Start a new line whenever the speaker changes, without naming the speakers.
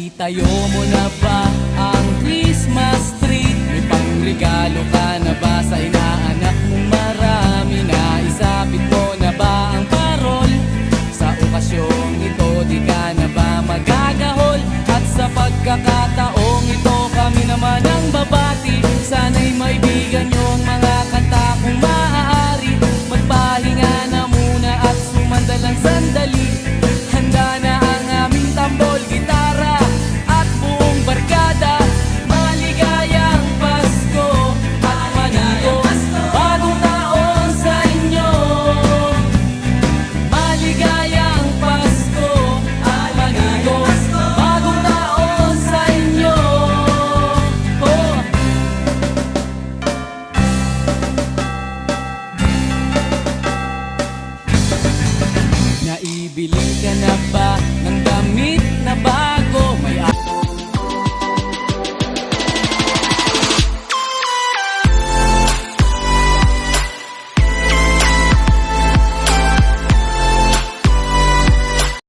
Naitayo mo na ba ang Christmas tree? May pangregalo ka na ba sa inaanak mong marami? Naisapit mo na ba ang parol? Sa okasyong ito di ka na ba magagahol? At sa pagkakataong ito kami naman ang babati. Sana'y maibigan yung mga kanta kung maaari. Magpahinga na muna at sumandalang sandali. Handa na ang aming tambol, gitara at buong barkada. Maligayang Pasko at maligayang bagong taon sa inyo. Maligayang Pasko at maligayang bagong taon sa inyo. Oh. Naibili ka na ba